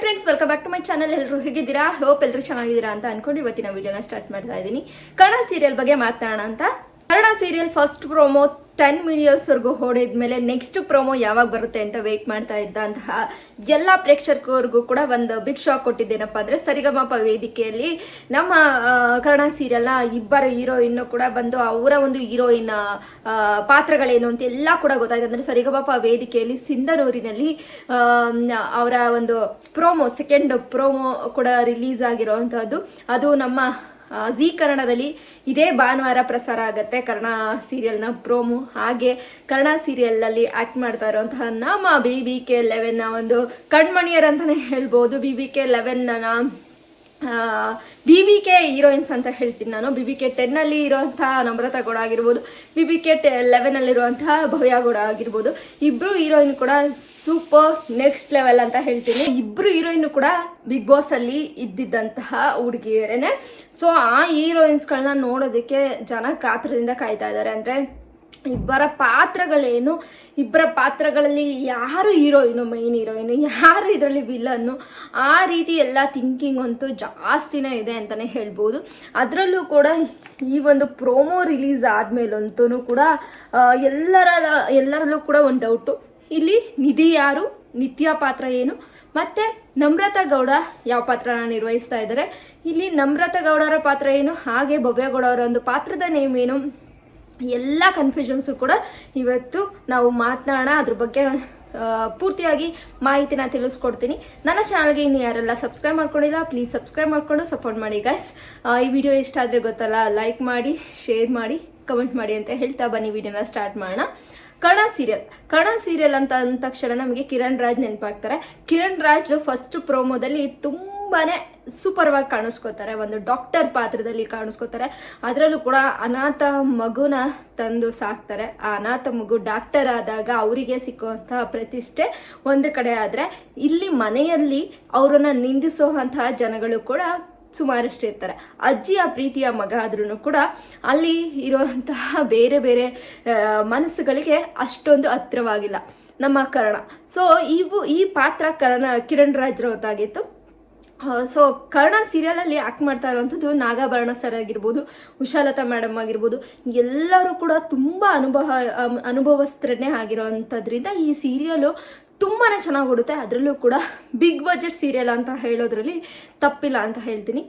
Friends, welcome back to my channel. ಎಲ್ಲರೂ ಹೇಗಿದ್ದೀರಾ? Hope ಎಲ್ಲರೂ ಚೆನ್ನಾಗಿದ್ದೀರಾ ಅಂತ ಅನ್ಕೊಂಡು ಇವತ್ತಿನ ವಿಡಿಯೋನ ಸ್ಟಾರ್ಟ್ ಮಾಡ್ತಾ ಇದ್ದೀನಿ. ಕನ್ನಡ ಸೀರಿಯಲ್ ಬಗ್ಗೆ ಮಾತನಾಡೋಣ ಅಂತ. Kannada serial first promo 10 millions ವರೆಗೂ ಹೊಡೆದ್ಮೇಲೆ ನೆಕ್ಸ್ಟ್ ಪ್ರೋಮೋ ಯಾವಾಗ ಬರುತ್ತೆ ಅಂತ ವೇಟ್ ಮಾಡ್ತಾ ಇದ್ದಂತಹ ಎಲ್ಲಾ ಪ್ರೇಕ್ಷಕರಿಗೂ ಕೂಡ ಒಂದು ಬಿಗ್ ಶಾಕ್ ಕೊಟ್ಟಿದ್ದೇನಪ್ಪ ಅಂದ್ರೆ, ಸರಿಗಮಪ ವೇದಿಕೆಯಲ್ಲಿ ನಮ್ಮ ಕನ್ನಡ ಸೀರಿಯಲ್ ನ ಇಬ್ಬರು ಹೀರೋಯಿನ್ ಕೂಡ ಬಂದು ಅವರ ಒಂದು ಹೀರೋಯಿನ್ ಪಾತ್ರಗಳೇನು ಅಂತ ಎಲ್ಲ ಕೂಡ ಗೊತ್ತಾಯ್ತು. ಅಂದ್ರೆ ಸರಿಗಮಪ ವೇದಿಕೆಯಲ್ಲಿ ಸಿಂಧನೂರಿನಲ್ಲಿ ಅವರ ಒಂದು ಪ್ರೋಮೋ, ಸೆಕೆಂಡ್ ಪ್ರೋಮೋ ಕೂಡ ರಿಲೀಸ್ ಆಗಿರುವಂತಹದ್ದು. ಅದು ನಮ್ಮ ಜಿ ಕನ್ನಡದಲ್ಲಿ ಇದೇ ಭಾನುವಾರ ಪ್ರಸಾರ ಆಗತ್ತೆ ಕನ್ನಡ ಸೀರಿಯಲ್ ನ ಪ್ರೋಮೋ. ಹಾಗೆ ಕನ್ನಡ ಸೀರಿಯಲ್ ಅಲ್ಲಿ ಆಕ್ಟ್ ಮಾಡ್ತಾ ಇರುವಂತಹ ನಮ್ಮ BBK11 ಒಂದು ಕಣ್ಮಣಿಯರ್ ಅಂತಾನೆ ಹೇಳ್ಬಹುದು. BBK ಹೀರೋಯಿನ್ಸ್ ಅಂತ ಹೇಳ್ತೀನಿ ನಾನು. BBK10 ಅಲ್ಲಿ ಇರುವಂತಹ ನಮ್ರತಾ ಗೌಡ ಆಗಿರ್ಬೋದು, BBK11 ಅಲ್ಲಿರುವಂತಹ ಭವ್ಯ ಗೌಡ ಆಗಿರ್ಬೋದು. ಇಬ್ರು ಹೀರೋಯಿನ್ ಕೂಡ ಸೂಪರ್ ನೆಕ್ಸ್ಟ್ ಲೆವೆಲ್ ಅಂತ ಹೇಳ್ತೀನಿ. ಇಬ್ರು ಹೀರೋಯಿನ್ ಕೂಡ ಬಿಗ್ ಬಾಸ್ ಅಲ್ಲಿ ಇದ್ದಿದ್ದಂತಹ ಹುಡುಗಿಯರೇನೆ. ಸೊ ಆ ಹೀರೋಯಿನ್ಸ್ ಗಳನ್ನ ನೋಡೋದಕ್ಕೆ ಜನ ಕಾತ್ರದಿಂದ ಕಾಯ್ತಾ ಇದ್ದಾರೆ. ಅಂದ್ರೆ ಇಬ್ಬರ ಪಾತ್ರಗಳೇನು, ಇಬ್ಬರ ಪಾತ್ರಗಳಲ್ಲಿ ಯಾರು ಹೀರೋಯಿನು, ಮೈನ್ ಹೀರೋಯಿನು, ಯಾರು ಇದರಲ್ಲಿ ವಿಲನ್ನು, ಆ ರೀತಿ ಎಲ್ಲ ಥಿಂಕಿಂಗ್ ಅಂತೂ ಜಾಸ್ತಿನೇ ಇದೆ ಅಂತಾನೆ ಹೇಳ್ಬೋದು. ಅದರಲ್ಲೂ ಕೂಡ ಈ ಒಂದು ಪ್ರೋಮೋ ರಿಲೀಸ್ ಆದ್ಮೇಲಂತೂ ಕೂಡ ಎಲ್ಲರಲ್ಲೂ ಕೂಡ ಒಂದು ಡೌಟು, ಇಲ್ಲಿ ನಿಧಿ ಯಾರು, ನಿತ್ಯ ಪಾತ್ರ ಏನು, ಮತ್ತೆ ನಮ್ರತಾ ಗೌಡ ಯಾವ ಪಾತ್ರನ ನಿರ್ವಹಿಸ್ತಾ ಇದ್ದಾರೆ, ಇಲ್ಲಿ ನಮ್ರತಾ ಗೌಡರ ಪಾತ್ರ ಏನು, ಹಾಗೆ ಭವ್ಯ ಗೌಡ ಅವರ ಒಂದು ಪಾತ್ರದ ನೇಮ್ ಏನು, ಎಲ್ಲ ಕನ್ಫ್ಯೂಷನ್ಸು ಕೂಡ ಇವತ್ತು ನಾವು ಮಾತನಾಡೋಣ. ಅದ್ರ ಬಗ್ಗೆ ಪೂರ್ತಿಯಾಗಿ ಮಾಹಿತಿನ ತಿಳಿಸ್ಕೊಡ್ತೀನಿ. ನನ್ನ ಚಾನಲ್ಗೆ ಇನ್ನು ಯಾರೆಲ್ಲ ಸಬ್ಸ್ಕ್ರೈಬ್ ಮಾಡ್ಕೊಂಡಿಲ್ಲ, ಪ್ಲೀಸ್ ಸಬ್ಸ್ಕ್ರೈಬ್ ಮಾಡ್ಕೊಂಡು ಸಪೋರ್ಟ್ ಮಾಡಿ ಗೈಸ್. ಈ ವಿಡಿಯೋ ಇಷ್ಟ ಆದರೆ ಗೊತ್ತಲ್ಲ, ಲೈಕ್ ಮಾಡಿ, ಶೇರ್ ಮಾಡಿ, ಕಮೆಂಟ್ ಮಾಡಿ ಅಂತ ಹೇಳ್ತಾ ಬನ್ನಿ ವಿಡಿಯೋನ ಸ್ಟಾರ್ಟ್ ಮಾಡೋಣ. ಕನ್ನಡ ಸೀರಿಯಲ್ ಅಂತ ಅಂದ ತಕ್ಷಣ ನಮಗೆ ಕಿರಣ್ ರಾಜ್ ನೆನಪಾಗ್ತಾರೆ. ಕಿರಣ್ ರಾಜ್ ಫಸ್ಟ್ ಪ್ರೋಮೋದಲ್ಲಿ ತುಂಬಾನೇ ಸೂಪರ್ ಆಗಿ ಕಾಣಿಸ್ಕೋತಾರೆ, ಒಂದು ಡಾಕ್ಟರ್ ಪಾತ್ರದಲ್ಲಿ ಕಾಣಿಸ್ಕೋತಾರೆ. ಅದರಲ್ಲೂ ಕೂಡ ಅನಾಥ ಮಗುನ ತಂದು ಸಾಕ್ತಾರೆ. ಆ ಅನಾಥ ಮಗು ಡಾಕ್ಟರ್ ಆದಾಗ ಅವರಿಗೆ ಸಿಕ್ಕುವಂತಹ ಪ್ರತಿಷ್ಠೆ ಒಂದು ಕಡೆ ಆದ್ರೆ, ಇಲ್ಲಿ ಮನೆಯಲ್ಲಿ ಅವರನ್ನ ನಿಂದಿಸುವಂತಹ ಜನಗಳು ಕೂಡ ಸುಮಾರಷ್ಟು ಇರ್ತಾರೆ. ಅಜ್ಜಿಯ ಪ್ರೀತಿಯ ಮಗ ಆದ್ರೂ ಕೂಡ ಅಲ್ಲಿ ಇರುವಂತಹ ಬೇರೆ ಬೇರೆ ಮನಸ್ಸುಗಳಿಗೆ ಅಷ್ಟೊಂದು ಹತ್ರವಾಗಿಲ್ಲ ನಮ್ಮ ಕರ್ಣ. ಸೊ ಈ ಪಾತ್ರ ಕಿರಣ್ ರಾಜ್ರವ್ರದ್ದಾಗಿತ್ತು. ಸೊ ಕನ್ನಡ ಸೀರಿಯಲ್ ಅಲ್ಲಿ ಆಕ್ಟ್ ಮಾಡ್ತಾ ಇರುವಂತದ್ದು ನಾಗಾಭರಣ ಸರ್ ಆಗಿರ್ಬೋದು, ಉಷಾಲತಾ ಮೇಡಮ್ ಆಗಿರ್ಬೋದು, ಎಲ್ಲರೂ ಕೂಡ ತುಂಬಾ ಅನುಭವಸ್ಥರನ್ನೇ ಆಗಿರೋಂಥದ್ರಿಂದ ಈ ಸೀರಿಯಲ್ ತುಂಬಾನೇ ಚೆನ್ನಾಗಿ ಓಡುತ್ತೆ. ಅದರಲ್ಲೂ ಕೂಡ ಬಿಗ್ ಬಜೆಟ್ ಸೀರಿಯಲ್ ಅಂತ ಹೇಳೋದ್ರಲ್ಲಿ ತಪ್ಪಿಲ್ಲ ಅಂತ ಹೇಳ್ತೀನಿ.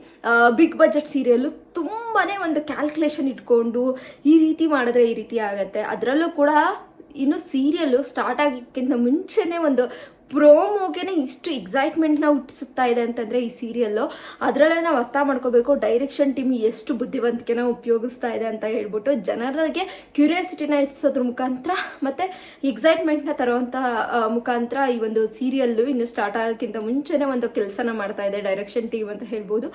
ಬಿಗ್ ಬಜೆಟ್ ಸೀರಿಯಲ್ ತುಂಬಾನೇ ಒಂದು ಕ್ಯಾಲ್ಕುಲೇಷನ್ ಇಟ್ಕೊಂಡು ಈ ರೀತಿ ಮಾಡಿದ್ರೆ ಈ ರೀತಿ ಆಗತ್ತೆ. ಅದರಲ್ಲೂ ಕೂಡ ಇನ್ನು ಸೀರಿಯಲ್ ಸ್ಟಾರ್ಟ್ ಆಗಿಕ್ಕಿಂತ ಮುಂಚೆನೆ ಒಂದು ಪ್ರೋಮೋಗೆನೆ ಇಷ್ಟು ಎಕ್ಸೈಟ್ಮೆಂಟ್ನ ಹುಟ್ಟಿಸುತ್ತಾ ಇದೆ ಅಂತಂದ್ರೆ ಈ ಸೀರಿಯಲ್ಲು. ಅದರಲ್ಲೇ ನಾವು ಅರ್ಥ ಮಾಡ್ಕೋಬೇಕು ಡೈರೆಕ್ಷನ್ ಟೀಮ್ ಎಷ್ಟು ಬುದ್ಧಿವಂತಿಕೆನ ಉಪಯೋಗಿಸ್ತಾ ಇದೆ ಅಂತ ಹೇಳ್ಬಿಟ್ಟು ಜನರಿಗೆ ಕ್ಯೂರಿಯಾಸಿಟಿನ ಹೆಚ್ಚಿಸೋದ್ರ ಮುಖಾಂತರ ಮತ್ತೆ ಎಕ್ಸೈಟ್ಮೆಂಟ್ನ ತರುವಂತಹ ಮುಖಾಂತರ ಈ ಒಂದು ಸೀರಿಯಲ್ಲು ಇನ್ನು ಸ್ಟಾರ್ಟ್ ಆಗೋಕ್ಕಿಂತ ಮುಂಚೆನೆ ಒಂದು ಕೆಲಸನ ಮಾಡ್ತಾ ಇದೆ ಡೈರೆಕ್ಷನ್ ಟೀಮ್ ಅಂತ ಹೇಳ್ಬೋದು.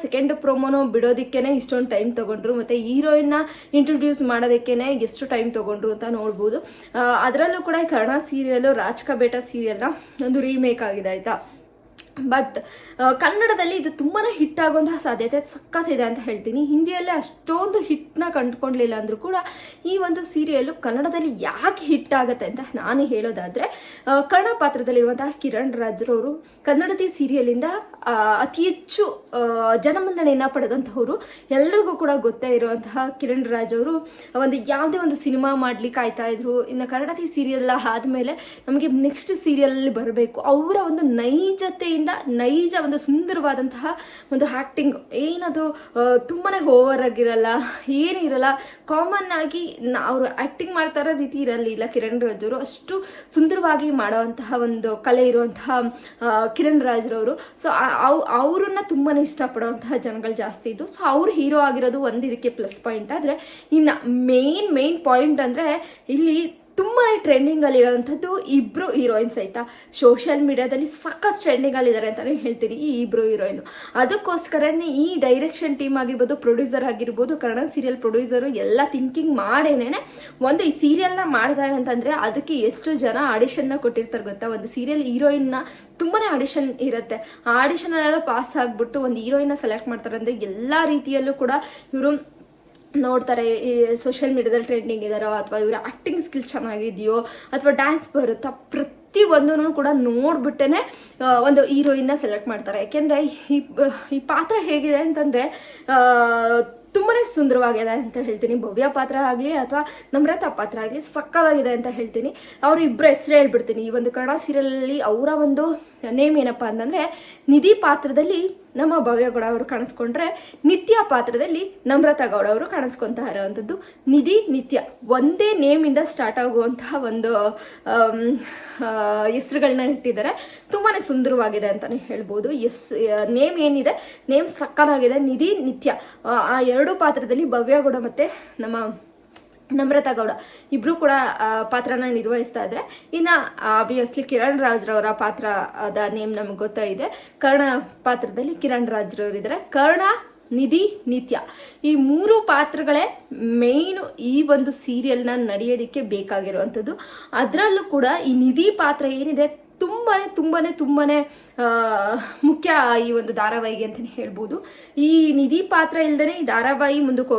ಸೆಕೆಂಡ್ ಪ್ರೋಮೋನ ಬಿಡೋದಕ್ಕೇನೆ ಇಷ್ಟೊಂದು ಟೈಮ್ ತಗೊಂಡ್ರು, ಮತ್ತೆ ಹೀರೋಯಿನ್ನ ಇಂಟ್ರೊಡ್ಯೂಸ್ ಮಾಡೋದಕ್ಕೇನೆ ಎಷ್ಟು ಟೈಮ್ ತಗೊಂಡ್ರು ಅಂತ ನೋಡ್ಬೋದು. ಅದರಲ್ಲೂ ಕೂಡ ಕನ್ನಡ ಸೀರಿಯಲ್ ರಾಜ್ ಕಾ ಬೇಟಾ ಸೀರಿಯಲ್ನ ಒಂದು ರೀಮೇಕ್ ಆಗಿದೆ ಆಯ್ತಾ. ಬಟ್ ಕನ್ನಡದಲ್ಲಿ ಇದು ತುಂಬಾನೇ ಹಿಟ್ ಆಗುವಂತಹ ಸಾಧ್ಯತೆ ಸಖತ್ತಿದೆ ಅಂತ ಹೇಳ್ತೀನಿ. ಹಿಂದಿಯಲ್ಲೇ ಅಷ್ಟೊಂದು ಹಿಟ್ನ ಕಂಡುಕೊಳ್ಳಲಿಲ್ಲ ಅಂದ್ರೂ ಕೂಡ ಈ ಒಂದು ಸೀರಿಯಲ್ ಕನ್ನಡದಲ್ಲಿ ಯಾಕೆ ಹಿಟ್ ಆಗುತ್ತೆ ಅಂತ ನಾನು ಹೇಳೋದಾದ್ರೆ, ಕನ್ನಡ ಪಾತ್ರದಲ್ಲಿರುವಂತಹ ಕಿರಣ್ ರಾಜ್ರವರು ಕನ್ನಡದ ಸೀರಿಯಲಿಂದ ಅತಿ ಹೆಚ್ಚು ಜನಮನ್ನಣೆಯನ್ನ ಪಡೆದಂತಹವರು. ಎಲ್ರಿಗೂ ಕೂಡ ಗೊತ್ತೇ ಇರುವಂತಹ ಕಿರಣ್ ರಾಜ್ ಅವರು ಯಾವುದೇ ಒಂದು ಸಿನಿಮಾ ಮಾಡ್ಲಿಕ್ಕೆ ಆಯ್ತಾ ಇದ್ರು. ಇನ್ನು ಕನ್ನಡದ ಸೀರಿಯಲ್ ಆದ್ಮೇಲೆ ನಮಗೆ ನೆಕ್ಸ್ಟ್ ಸೀರಿಯಲ್ ಅಲ್ಲಿ ಬರಬೇಕು, ಅವರ ಒಂದು ನೈಜತೆಯಿಂದ ನೈಜ ಒಂದು ಸುಂದರವಾದಂತಹ ಒಂದು ಆಕ್ಟಿಂಗ್, ಏನದು ತುಂಬಾನೇ ಓವರ್ ಆಗಿರಲ್ಲ, ಏನಿರಲ್ಲ, ಕಾಮನ್ ಆಗಿ ಅವರು ಆಕ್ಟಿಂಗ್ ಮಾಡ್ತಾ ಇರೋ ರೀತಿ ಇರಲಿಲ್ಲ ಕಿರಣ್ ರಾಜ್ ಅವರು. ಅಷ್ಟು ಸುಂದರವಾಗಿ ಮಾಡುವಂತಹ ಒಂದು ಕಲೆ ಇರುವಂತಹ ಕಿರಣ್ ರಾಜ್ರವರು. ಸೊ ಅವರನ್ನ ತುಂಬಾನೇ ಇಷ್ಟಪಡುವಂತಹ ಜನಗಳು ಜಾಸ್ತಿ ಇದ್ರು. ಸೊ ಅವ್ರು ಹೀರೋ ಆಗಿರೋದು ಒಂದು ಇದಕ್ಕೆ ಪ್ಲಸ್ ಪಾಯಿಂಟ್. ಆದ್ರೆ ಇನ್ನು ಮೇನ್ ಪಾಯಿಂಟ್ ಅಂದ್ರೆ ಇಲ್ಲಿ ತುಂಬಾನೇ ಟ್ರೆಂಡಿಂಗ್ ಅಲ್ಲಿ ಇರುವಂತದ್ದು ಇಬ್ರು ಹೀರೋಯಿನ್ಸ್ ಆಯ್ತಾ. ಸೋಷಿಯಲ್ ಮೀಡಿಯಾದಲ್ಲಿ ಸಖತ್ ಟ್ರೆಂಡಿಂಗ್ ಅಲ್ಲಿ ಇದಾರೆ ಅಂತಾನೆ ಹೇಳ್ತೀನಿ ಈ ಇಬ್ರು ಹೀರೋಯಿನ್. ಅದಕ್ಕೋಸ್ಕರನೇ ಈ ಡೈರೆಕ್ಷನ್ ಟೀಮ್ ಆಗಿರ್ಬೋದು, ಪ್ರೊಡ್ಯೂಸರ್ ಆಗಿರ್ಬೋದು, ಕನ್ನಡ ಸೀರಿಯಲ್ ಪ್ರೊಡ್ಯೂಸರ್ ಎಲ್ಲ ಥಿಂಕಿಂಗ್ ಮಾಡೇನೆ ಒಂದು ಈ ಸೀರಿಯಲ್ ನ ಮಾಡಿದ್ದಾರೆ ಅಂತಂದ್ರೆ ಅದಕ್ಕೆ ಎಷ್ಟು ಜನ ಆಡಿಷನ್ ನ ಕೊಟ್ಟಿರ್ತಾರೆ ಗೊತ್ತಾ. ಒಂದು ಸೀರಿಯಲ್ ಹೀರೋಯಿನ್ ನ ತುಂಬಾನೇ ಆಡಿಷನ್ ಇರುತ್ತೆ. ಆ ಆಡಿಷನ್ ಎಲ್ಲ ಪಾಸ್ ಆಗ್ಬಿಟ್ಟು ಒಂದು ಹೀರೋಯಿನ್ ಸೆಲೆಕ್ಟ್ ಮಾಡ್ತಾರೆ ಅಂದ್ರೆ ಎಲ್ಲಾ ರೀತಿಯಲ್ಲೂ ಕೂಡ ಇವರು ನೋಡ್ತಾರೆ. ಈ ಸೋಷಿಯಲ್ ಮೀಡಿಯಾದಲ್ಲಿ ಟ್ರೆಂಡಿಂಗ್ ಇದಾರೋ, ಅಥವಾ ಇವರ ಆಕ್ಟಿಂಗ್ ಸ್ಕಿಲ್ ಚೆನ್ನಾಗಿದೆಯೋ, ಅಥವಾ ಡ್ಯಾನ್ಸ್ ಬರುತ್ತಾ, ಪ್ರತಿಯೊಂದೂ ಕೂಡ ನೋಡ್ಬಿಟ್ಟೇನೆ ಒಂದು ಹೀರೋಯಿನ್ನ ಸೆಲೆಕ್ಟ್ ಮಾಡ್ತಾರೆ. ಯಾಕೆಂದ್ರೆ ಈ ಪಾತ್ರ ಹೇಗಿದೆ ಅಂತಂದ್ರೆ ತುಂಬಾನೇ ಸುಂದರವಾಗಿದೆ ಅಂತ ಹೇಳ್ತೀನಿ. ಭವ್ಯ ಪಾತ್ರ ಆಗಲಿ ಅಥವಾ ನಮ್ರತಾ ಪಾತ್ರ ಆಗಲಿ ಸಕ್ಕತ್ತಾಗಿದೆ ಅಂತ ಹೇಳ್ತೀನಿ. ಅವ್ರ ಇಬ್ಬರ ಹೆಸರು ಹೇಳ್ಬಿಡ್ತೀನಿ. ಈ ಒಂದು ಕನ್ನಡ ಸೀರಿಯಲ್ ಅವರ ಒಂದು ನೇಮ್ ಏನಪ್ಪಾ ಅಂತಂದ್ರೆ, ನಿಧಿ ಪಾತ್ರದಲ್ಲಿ ನಮ್ಮ ಭವ್ಯ ಗೌಡ ಅವರು ಕಾಣಿಸ್ಕೊಂಡ್ರೆ, ನಿತ್ಯ ಪಾತ್ರದಲ್ಲಿ ನಮ್ರತಾ ಗೌಡ ಅವರು ಕಾಣಿಸ್ಕೊಂತ ಇರೋವಂಥದ್ದು. ನಿಧಿ ನಿತ್ಯ ಒಂದೇ ನೇಮ್ ಇಂದ ಸ್ಟಾರ್ಟ್ ಆಗುವಂತಹ ಒಂದು ಹೆಸರುಗಳನ್ನ ಇಟ್ಟಿದ್ದಾರೆ. ತುಂಬಾನೇ ಸುಂದರವಾಗಿದೆ ಅಂತಾನೆ ಹೇಳ್ಬೋದು. ನೇಮ್ ಏನಿದೆ, ನೇಮ್ ಸಕ್ಕತ್ತಾಗಿದೆ. ನಿಧಿ ನಿತ್ಯ ಆ ಎರಡು ಪಾತ್ರದಲ್ಲಿ ಭವ್ಯ ಗೌಡ ಮತ್ತೆ ನಮ್ಮ ನಮ್ರತಾ ಗೌಡ ಇಬ್ರು ಕೂಡ ಪಾತ್ರನ ನಿರ್ವಹಿಸ್ತಾ ಇದ್ರೆ, ಇನ್ನ ಆಬ್ವಿಯಸ್ಲಿ ಕಿರಣ್ ರಾಜ್ರವರ ಪಾತ್ರದ ನೇಮ್ ನಮ್ಗೆ ಗೊತ್ತಾಗಿದೆ. ಕರ್ಣ ಪಾತ್ರದಲ್ಲಿ ಕಿರಣ್ ರಾಜ್ರವ್ರು ಇದ್ದಾರೆ. ಕರ್ಣ, ನಿಧಿ, ನಿತ್ಯ ಈ ಮೂರು ಪಾತ್ರಗಳೇ ಮೇಯ್ನು ಈ ಒಂದು ಸೀರಿಯಲ್ನ ನಡೆಯೋದಕ್ಕೆ ಬೇಕಾಗಿರುವಂಥದ್ದು. ಅದರಲ್ಲೂ ಕೂಡ ಈ ನಿಧಿ ಪಾತ್ರ ಏನಿದೆ ತುಂಬಾನೇ ಮುಖ್ಯ ಈ ಒಂದು ಧಾರಾವಾಹಿಗೆ ಅಂತಾನೆ ಹೇಳ್ಬೋದು. ಈ ನಿಧಿ ಪಾತ್ರ ಇಲ್ದೇನೆ ಈ ಧಾರಾವಾಹಿ ಮುಂದಕ್ಕೆ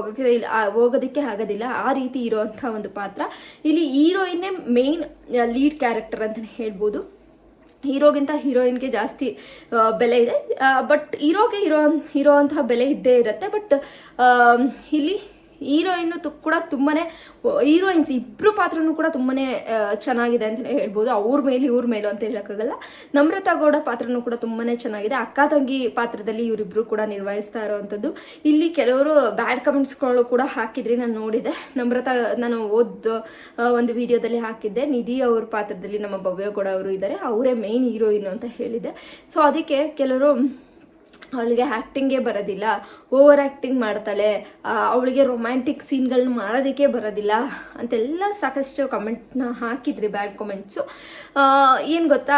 ಹೋಗೋದಕ್ಕೆ ಆಗೋದಿಲ್ಲ. ಆ ರೀತಿ ಇರುವಂತಹ ಒಂದು ಪಾತ್ರ. ಇಲ್ಲಿ ಹೀರೋಯಿನ್ನೇ ಮೇನ್ ಲೀಡ್ ಕ್ಯಾರೆಕ್ಟರ್ ಅಂತಾನೆ ಹೇಳ್ಬೋದು. ಹೀರೋಗಿಂತ ಹೀರೋಯಿನ್ಗೆ ಜಾಸ್ತಿ ಬೆಲೆ ಇದೆ. ಬಟ್ ಹೀರೋಗೆ ಇರೋ ಅಂತಹ ಬೆಲೆ ಇದ್ದೇ ಇರುತ್ತೆ. ಬಟ್ ಇಲ್ಲಿ ಹೀರೋಯಿನ್ ಕೂಡ ತುಂಬಾನೇ, ಹೀರೋಯಿನ್ಸ್ ಇಬ್ರು ಪಾತ್ರನೂ ಕೂಡ ತುಂಬಾನೇ ಚೆನ್ನಾಗಿದೆ ಅಂತ ಹೇಳ್ಬೋದು. ಅವ್ರ ಮೇಲೆ ಇವ್ರ ಮೇಲೂ ಅಂತ ಹೇಳಕ್ಕಾಗಲ್ಲ. ನಮ್ರತಾ ಗೌಡ ಪಾತ್ರನೂ ಕೂಡ ತುಂಬಾನೇ ಚೆನ್ನಾಗಿದೆ. ಅಕ್ಕ ತಂಗಿ ಪಾತ್ರದಲ್ಲಿ ಇವರಿಬ್ರು ಕೂಡ ನಿರ್ವಹಿಸ್ತಾ ಇರೋವಂಥದ್ದು. ಇಲ್ಲಿ ಕೆಲವರು ಬ್ಯಾಡ್ ಕಮೆಂಟ್ಸ್ಗಳು ಕೂಡ ಹಾಕಿದ್ರಿ, ನಾನು ನೋಡಿದೆ. ನಮ್ರತಾ ನಾನು ಒಂದು ವಿಡಿಯೋದಲ್ಲಿ ಹಾಕಿದ್ದೆ, ನಿಧಿ ಅವ್ರ ಪಾತ್ರದಲ್ಲಿ ನಮ್ಮ ಭವ್ಯ ಗೌಡ ಅವರು ಇದ್ದಾರೆ, ಅವರೇ ಮೇನ್ ಹೀರೋಯಿನ್ ಅಂತ ಹೇಳಿದೆ. ಸೊ ಅದಕ್ಕೆ ಕೆಲವರು ಅವಳಿಗೆ ಆ್ಯಕ್ಟಿಂಗೇ ಬರೋದಿಲ್ಲ, ಓವರ್ ಆ್ಯಕ್ಟಿಂಗ್ ಮಾಡ್ತಾಳೆ, ಅವಳಿಗೆ ರೊಮ್ಯಾಂಟಿಕ್ ಸೀನ್ಗಳನ್ನ ಮಾಡೋದಕ್ಕೆ ಬರೋದಿಲ್ಲ ಅಂತೆಲ್ಲ ಸಾಕಷ್ಟು ಕಮೆಂಟ್ನ ಹಾಕಿದ್ರಿ, ಬ್ಯಾಡ್ ಕಮೆಂಟ್ಸು. ಏನು ಗೊತ್ತಾ,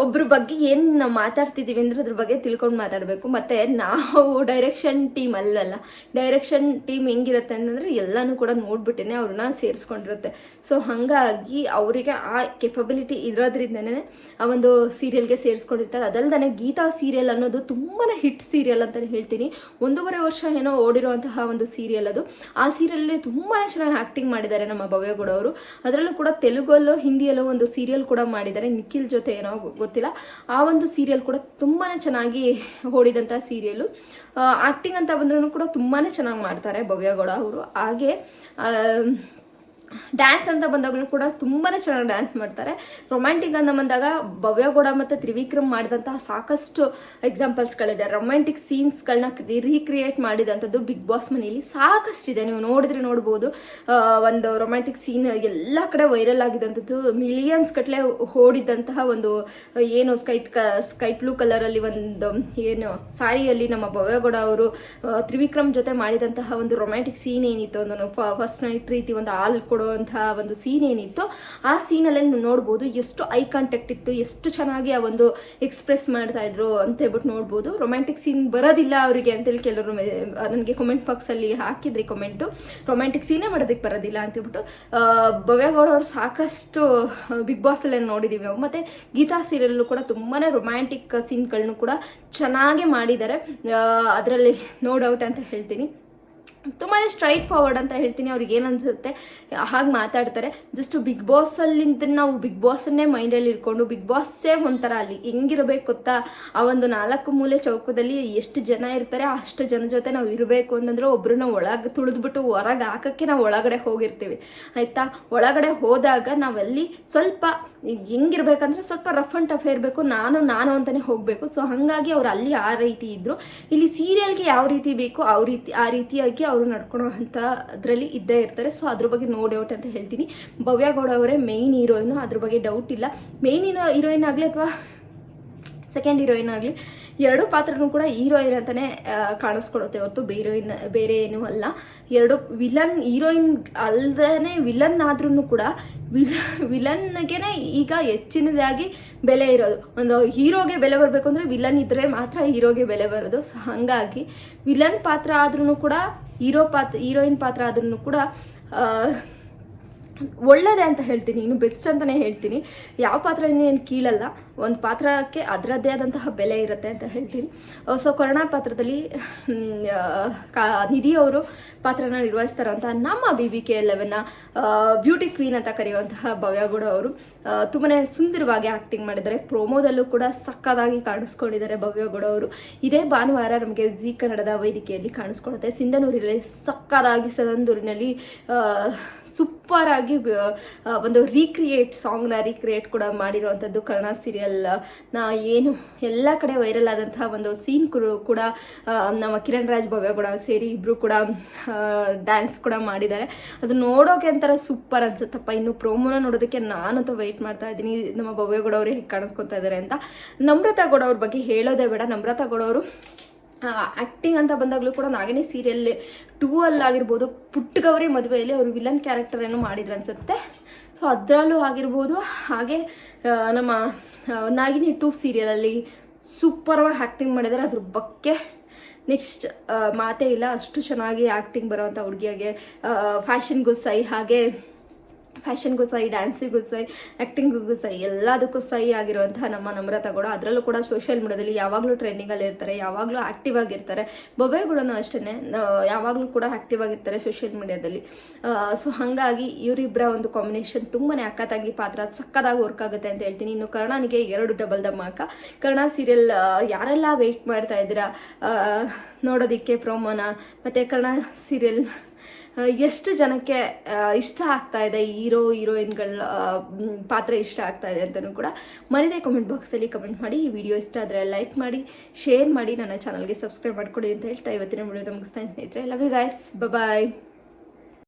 ಒಬ್ರ ಬಗ್ಗೆ ಏನು ನಾವು ಮಾತಾಡ್ತಿದ್ದೀವಿ ಅಂದ್ರೆ ಅದ್ರ ಬಗ್ಗೆ ತಿಳ್ಕೊಂಡು ಮಾತಾಡಬೇಕು. ಮತ್ತು ನಾವು ಡೈರೆಕ್ಷನ್ ಟೀಮ್ ಅಲ್ಲಲ್ಲ. ಡೈರೆಕ್ಷನ್ ಟೀಮ್ ಹೆಂಗಿರುತ್ತೆ ಅಂತಂದರೆ ಎಲ್ಲನೂ ಕೂಡ ನೋಡ್ಬಿಟ್ಟೇನೆ ಅವ್ರನ್ನ ಸೇರಿಸ್ಕೊಂಡಿರುತ್ತೆ. ಸೊ ಹಾಗಾಗಿ ಅವರಿಗೆ ಆ ಕೆಪಬಿಲಿಟಿ ಇರೋದ್ರಿಂದನೇ ಆ ಒಂದು ಸೀರಿಯಲ್ಗೆ ಸೇರಿಸ್ಕೊಂಡಿರ್ತಾರೆ. ಅದಲ್ದೇ ಗೀತಾ ಸೀರಿಯಲ್ ಅನ್ನೋದು ತುಂಬಾನೇ ಹಿಟ್ ಸೀರಿಯಲ್ ಅಂತ ಹೇಳ್ತೀನಿ. 1.5 ವರ್ಷ ಏನೋ ಓಡಿರುವಂತಹ ಒಂದು ಸೀರಿಯಲ್ ಅದು. ಆ ಸೀರಿಯಲ್ ತುಂಬಾನೇ ಚೆನ್ನಾಗಿ ಆಕ್ಟಿಂಗ್ ಮಾಡಿದ್ದಾರೆ ನಮ್ಮ ಭವ್ಯ ಗೌಡ ಅವರು. ಅದರಲ್ಲೂ ಕೂಡ ತೆಲುಗಲ್ಲೋ ಹಿಂದಿಯಲ್ಲೋ ಒಂದು ಸೀರಿಯಲ್ ಕೂಡ ಮಾಡಿದ್ದಾರೆ, ನಿಖಿಲ್ ಜೊತೆ ಏನೋ ಗೊತ್ತಿಲ್ಲ. ಆ ಒಂದು ಸೀರಿಯಲ್ ಕೂಡ ತುಂಬಾನೇ ಚೆನ್ನಾಗಿ ಓಡಿದಂತಹ ಸೀರಿಯಲ್. ಆಕ್ಟಿಂಗ್ ಅಂತ ಬಂದ್ರೂ ಕೂಡ ತುಂಬಾನೇ ಚೆನ್ನಾಗಿ ಮಾಡ್ತಾರೆ ಭವ್ಯ ಗೌಡ ಅವರು. ಹಾಗೆ ಡ್ಯಾನ್ಸ್ ಅಂತ ಬಂದಾಗಲೂ ಕೂಡ ತುಂಬಾನೇ ಚೆನ್ನಾಗಿ ಡ್ಯಾನ್ಸ್ ಮಾಡ್ತಾರೆ. ರೊಮ್ಯಾಂಟಿಕ್ ಅಂತ ಬಂದಾಗ ಭವ್ಯ ಗೌಡ ಮತ್ತು ತ್ರಿವಿಕ್ರಮ್ ಮಾಡಿದಂತಹ ಸಾಕಷ್ಟು ಎಕ್ಸಾಂಪಲ್ಸ್ಗಳಿದೆ. ರೊಮ್ಯಾಂಟಿಕ್ ಸೀನ್ಸ್ಗಳನ್ನ ರೀಕ್ರಿಯೇಟ್ ಮಾಡಿದಂಥದ್ದು ಬಿಗ್ ಬಾಸ್ ಮನೆಯಲ್ಲಿ ಸಾಕಷ್ಟಿದೆ. ನೀವು ನೋಡ್ಬೋದು. ಒಂದು ರೊಮ್ಯಾಂಟಿಕ್ ಸೀನ್ ಎಲ್ಲ ಕಡೆ ವೈರಲ್ ಆಗಿದ್ದಂಥದ್ದು, ಮಿಲಿಯನ್ಸ್ ಗಟ್ಟಲೆ ಓಡಿದಂತಹ ಒಂದು ಏನು ಸ್ಕೈ ಬ್ಲೂ ಕಲರಲ್ಲಿ ಒಂದು ಏನು ಸಾರಿಯಲ್ಲಿ ನಮ್ಮ ಭವ್ಯ ಗೌಡ ಅವರು ತ್ರಿವಿಕ್ರಮ್ ಜೊತೆ ಮಾಡಿದಂತಹ ಒಂದು ರೊಮ್ಯಾಂಟಿಕ್ ಸೀನ್ ಏನಿತ್ತು, ಒಂದು ಫಸ್ಟ್ ನೈಟ್ ರೀತಿ ಒಂದು ಹಾಲ್ ಕೊಡುವಂತಹ ಒಂದು ಸೀನ್ ಏನಿತ್ತು, ಆ ಸೀನಲ್ಲಿ ನೋಡ್ಬೋದು ಎಷ್ಟು ಐ ಕಾಂಟ್ಯಾಕ್ಟ್ ಇತ್ತು, ಎಷ್ಟು ಚೆನ್ನಾಗಿ ಆ ಒಂದು ಎಕ್ಸ್ಪ್ರೆಸ್ ಮಾಡ್ತಾ ಇದ್ರು ಅಂತ ಹೇಳ್ಬಿಟ್ಟು ನೋಡ್ಬೋದು. ರೊಮ್ಯಾಂಟಿಕ್ ಸೀನ್ ಬರೋದಿಲ್ಲ ಅವರಿಗೆ ಅಂತೇಳಿ ಕೆಲವರು ನನಗೆ ಕಮೆಂಟ್ ಬಾಕ್ಸ್ ಅಲ್ಲಿ ಹಾಕಿದ್ರಿ ಕಮೆಂಟು, ರೊಮ್ಯಾಂಟಿಕ್ ಸೀನೇ ಮಾಡೋದಕ್ಕೆ ಬರೋದಿಲ್ಲ ಅಂತ ಹೇಳ್ಬಿಟ್ಟು. ಭವ್ಯ ಗೌಡ ಅವರು ಸಾಕಷ್ಟು ಬಿಗ್ ಬಾಸ್ ಅಲ್ಲಿ ನೋಡಿದೀವಿ ನಾವು. ಮತ್ತೆ ಗೀತಾ ಸೀರಿಯಲ್ ಕೂಡ ತುಂಬಾನೇ ರೊಮ್ಯಾಂಟಿಕ್ ಸೀನ್ಗಳನ್ನು ಕೂಡ ಚೆನ್ನಾಗಿ ಮಾಡಿದ್ದಾರೆ. ಅದರಲ್ಲಿ ನೋ ಡೌಟ್ ಅಂತ ಹೇಳ್ತೀನಿ. ತುಂಬಾ ಸ್ಟ್ರೈಟ್ ಫಾರ್ವರ್ಡ್ ಅಂತ ಹೇಳ್ತೀನಿ. ಅವ್ರಿಗೆ ಏನನ್ಸುತ್ತೆ ಹಾಗೆ ಮಾತಾಡ್ತಾರೆ. ಜಸ್ಟ್ ಬಿಗ್ ಬಾಸ್ ಅಲ್ಲಿಂದ ನಾವು ಬಿಗ್ ಬಾಸನ್ನೇ ಮೈಂಡಲ್ಲಿ ಇಟ್ಕೊಂಡು ಬಿಗ್ ಬಾಸ್ಸೇ ಒಂಥರ ಅಲ್ಲಿ ಹೆಂಗಿರ್ಬೇಕು ಗೊತ್ತಾ, ಆ ಒಂದು 4 ಮೂಲೆ ಚೌಕದಲ್ಲಿ ಎಷ್ಟು ಜನ ಇರ್ತಾರೆ ಅಷ್ಟು ಜನ ಜೊತೆ ನಾವು ಇರಬೇಕು ಅಂತಂದ್ರೆ ಒಬ್ರನ್ನ ಒಳಗೆ ತುಳಿದ್ಬಿಟ್ಟು ಹೊರಗೆ ಹಾಕಕ್ಕೆ ನಾವು ಒಳಗಡೆ ಹೋಗಿರ್ತೀವಿ ಆಯ್ತಾ. ಒಳಗಡೆ ಹೋದಾಗ ನಾವಲ್ಲಿ ಸ್ವಲ್ಪ ಹೆಂಗಿರ್ಬೇಕಂದ್ರೆ ಸ್ವಲ್ಪ ರಫ್ ಅಂಡ್ ಟಫ್ ಇರಬೇಕು, ನಾನು ಅಂತಾನೆ ಹೋಗ್ಬೇಕು. ಸೊ ಹಾಗಾಗಿ ಅವ್ರು ಅಲ್ಲಿ ಆ ರೀತಿ ಇದ್ರು. ಇಲ್ಲಿ ಸೀರಿಯಲ್ಗೆ ಯಾವ ರೀತಿ ಬೇಕು ಆ ರೀತಿಯಾಗಿ ಅವರು ನಡ್ಕೊಳ್ಳೋ ಅಂತ ಅದರಲ್ಲಿ ಇದ್ದೇ ಇರ್ತಾರೆ. ಸೊ ಅದ್ರ ಬಗ್ಗೆ ನೋ ಡೌಟ್ ಅಂತ ಹೇಳ್ತೀನಿ. ಭವ್ಯ ಗೌಡ ಅವರೇ ಮೇನ್ ಹೀರೋಯಿನ್, ಅದ್ರ ಬಗ್ಗೆ ಡೌಟ್ ಇಲ್ಲ. ಮೇನ್ ಹೀರೋಯಿನ್ ಆಗಲಿ ಅಥವಾ ಸೆಕೆಂಡ್ ಹೀರೋಯಿನ್ ಆಗಲಿ, ಎರಡು ಪಾತ್ರನೂ ಕೂಡ ಹೀರೋಯಿನ್ ಅಂತಾನೆ ಕಾಣಿಸ್ಕೊಡುತ್ತೆ ಹೊರತು ಬೇರೆ ಏನೂ ಅಲ್ಲ. ಎರಡು ವಿಲನ್, ಹೀರೋಯಿನ್ ಅಲ್ದೇ ವಿಲನ್ ಆದ್ರೂ ಕೂಡ ವಿಲನ್ಗೆನೆ ಈಗ ಹೆಚ್ಚಿನದಾಗಿ ಬೆಲೆ ಇರೋದು. ಒಂದು ಹೀರೋಗೆ ಬೆಲೆ ಬರಬೇಕು ಅಂದ್ರೆ ವಿಲನ್ ಇದ್ರೆ ಮಾತ್ರ ಹೀರೋಗೆ ಬೆಲೆ ಬರೋದು. ಸೊ ಹಾಗಾಗಿ ವಿಲನ್ ಪಾತ್ರ ಆದ್ರೂ ಕೂಡ ಹೀರೋಯಿನ್ ಪಾತ್ರ ಆದ್ರೂ ಕೂಡ ಒಳ್ಳೆಯದೇ ಅಂತ ಹೇಳ್ತೀನಿ, ಇನ್ನು ಬೆಸ್ಟ್ ಅಂತಲೇ ಹೇಳ್ತೀನಿ. ಯಾವ ಪಾತ್ರ ಏನು ಕೀಳಲ್ಲ, ಒಂದು ಪಾತ್ರಕ್ಕೆ ಅದರದ್ದೇ ಆದಂತಹ ಬೆಲೆ ಇರುತ್ತೆ ಅಂತ ಹೇಳ್ತೀನಿ. ಸೊ ಕರ್ಣ ಪಾತ್ರದಲ್ಲಿ ನಿಧಿ ಅವರು ಪಾತ್ರನ ನಿರ್ವಹಿಸ್ತಾರಂತ ನಮ್ಮ BBK11 ಬ್ಯೂಟಿ ಕ್ವೀನ್ ಅಂತ ಕರೆಯುವಂತಹ ಭವ್ಯಗೌಡ ಅವರು ತುಂಬಾ ಸುಂದರವಾಗಿ ಆ್ಯಕ್ಟಿಂಗ್ ಮಾಡಿದ್ದಾರೆ. ಪ್ರೋಮೋದಲ್ಲೂ ಕೂಡ ಸಕ್ಕದಾಗಿ ಕಾಣಿಸ್ಕೊಂಡಿದ್ದಾರೆ ಭವ್ಯಗೌಡ ಅವರು. ಇದೇ ಭಾನುವಾರ ನಮಗೆ ಜಿ ಕನ್ನಡದ ವೇದಿಕೆಯಲ್ಲಿ ಕಾಣಿಸ್ಕೊಳ್ಳುತ್ತೆ. ಸಿಂಧನೂರಿನಲ್ಲಿ ಸಕ್ಕದಾಗಿ ಸರಂದೂರಿನಲ್ಲಿ ಸೂಪರ್ ಆಗಿ ಒಂದು ಸಾಂಗ್ನ ರೀಕ್ರಿಯೇಟ್ ಕೂಡ ಮಾಡಿರುವಂಥದ್ದು ಕರ್ಣ ಸೀರಿಯಲ್ ಏನು ಎಲ್ಲ ಕಡೆ ವೈರಲ್ ಆದಂತಹ ಒಂದು ಸೀನ್ ಕೂಡ ನಮ್ಮ ಕಿರಣ್ ರಾಜ್ ಭವ್ಯಗೌಡ ಸೇರಿ ಇಬ್ರು ಕೂಡ ಡ್ಯಾನ್ಸ್ ಕೂಡ ಮಾಡಿದ್ದಾರೆ. ಅದು ನೋಡೋಕೆ ಒಂಥರ ಸೂಪರ್ ಅನ್ಸುತ್ತಪ್ಪ. ಇನ್ನು ಪ್ರೋಮೋನ ನೋಡೋದಕ್ಕೆ ನಾನಂತೂ ವೆಯ್ಟ್ ಮಾಡ್ತಾ ಇದ್ದೀನಿ, ನಮ್ಮ ಭವ್ಯಗೌಡ ಅವರು ಹೇಗೆ ಕಾಣಿಸ್ಕೊತಾ ಇದ್ದಾರೆ ಅಂತ. ನಮ್ರತಾ ಗೌಡ ಅವ್ರ ಬಗ್ಗೆ ಹೇಳೋದೇ ಬೇಡ. ನಮ್ರತಾ ಗೌಡ ಅವರು ಆ್ಯಕ್ಟಿಂಗ್ ಅಂತ ಬಂದಾಗಲೂ ಕೂಡ ನಾಗಿಣಿ ಸೀರಿಯಲ್ 2 ಅಲ್ಲಾಗಿರ್ಬೋದು, ಪುಟ್ಟಗೌರಿ ಮದುವೆಯಲ್ಲಿ ಅವರು ವಿಲನ್ ಕ್ಯಾರೆಕ್ಟರ್ ಏನೋ ಮಾಡಿದ್ರು ಅನ್ಸುತ್ತೆ. ಸೊ ಅದರಲ್ಲೂ ಆಗಿರ್ಬೋದು. ಹಾಗೆ ನಮ್ಮ ನಾಗಿಣಿ 2 ಸೀರಿಯಲಲ್ಲಿ ಸೂಪರ್ವಾಗಿ ಆ್ಯಕ್ಟಿಂಗ್ ಮಾಡಿದ್ದಾರೆ. ಅದ್ರ ಬಗ್ಗೆ ನೆಕ್ಸ್ಟ್ ಮಾತೇ ಇಲ್ಲ, ಅಷ್ಟು ಚೆನ್ನಾಗಿ ಆ್ಯಕ್ಟಿಂಗ್ ಬರೋವಂಥ ಹುಡುಗಿಯಾಗೆ ಫ್ಯಾಷನ್ಗೂ ಸೈ, ಹಾಗೆ ಫ್ಯಾಷನ್ಗೂ ಸೈ, ಡ್ಯಾನ್ಸಿಗೂ ಸೈ, ಆ್ಯಕ್ಟಿಂಗಿಗೂ ಸೈ, ಎಲ್ಲದಕ್ಕೂ ಸೈ ಆಗಿರುವಂತಹ ನಮ್ಮ ನಮ್ರತಾ ಗೌಡ. ಅದರಲ್ಲೂ ಕೂಡ ಸೋಷಿಯಲ್ ಮೀಡಿಯಾದಲ್ಲಿ ಯಾವಾಗಲೂ ಟ್ರೆಂಡಿಂಗಲ್ಲಿ ಇರ್ತಾರೆ, ಯಾವಾಗಲೂ ಆ್ಯಕ್ಟಿವ್ ಆಗಿರ್ತಾರೆ. ಭವ್ಯಗೌಡನೂ ಅಷ್ಟೇ, ಯಾವಾಗಲೂ ಕೂಡ ಆ್ಯಕ್ಟಿವ್ ಆಗಿರ್ತಾರೆ ಸೋಷಿಯಲ್ ಮೀಡಿಯಾದಲ್ಲಿ. ಸೊ ಹಾಗಾಗಿ ಇವರಿಬ್ಬರ ಒಂದು ಕಾಂಬಿನೇಷನ್ ತುಂಬಾ ಅಕ್ಕತಾಗಿ ಪಾತ್ರ ಸಕ್ಕದಾಗಿ ವರ್ಕ್ ಆಗುತ್ತೆ ಅಂತ ಹೇಳ್ತೀನಿ. ಇನ್ನು ಕರ್ಣನಿಗೆ 2 ಡಬಲ್ ಧಮಾಕ. ಕರ್ಣ ಸೀರಿಯಲ್ ಯಾರೆಲ್ಲ ವೆಯ್ಟ್ ಮಾಡ್ತಾ ಇದ್ದೀರಾ ನೋಡೋದಕ್ಕೆ ಪ್ರೋಮೋನ, ಮತ್ತು ಕರ್ಣ ಸೀರಿಯಲ್ ಎಷ್ಟು ಜನಕ್ಕೆ ಇಷ್ಟ ಆಗ್ತಾ ಇದೆ, ಹೀರೋಯಿನ್ಗಳ ಪಾತ್ರ ಇಷ್ಟ ಆಗ್ತಾ ಇದೆ ಅಂತಲೂ ಕೂಡ ಮರಿದೇ ಕಮೆಂಟ್ ಬಾಕ್ಸಲ್ಲಿ ಕಮೆಂಟ್ ಮಾಡಿ. ಈ ವಿಡಿಯೋ ಇಷ್ಟ ಆದರೆ ಲೈಕ್ ಮಾಡಿ, ಶೇರ್ ಮಾಡಿ, ನನ್ನ ಚಾನಲ್ಗೆ ಸಬ್ಸ್ಕ್ರೈಬ್ ಮಾಡ್ಕೊಡಿ ಅಂತ ಹೇಳ್ತಾ ಇವತ್ತಿನ ವಿಡಿಯೋ ಮುಗಿಸ್ತಾ ಸ್ನೇಹಿತರೆ. Love you guys, bye.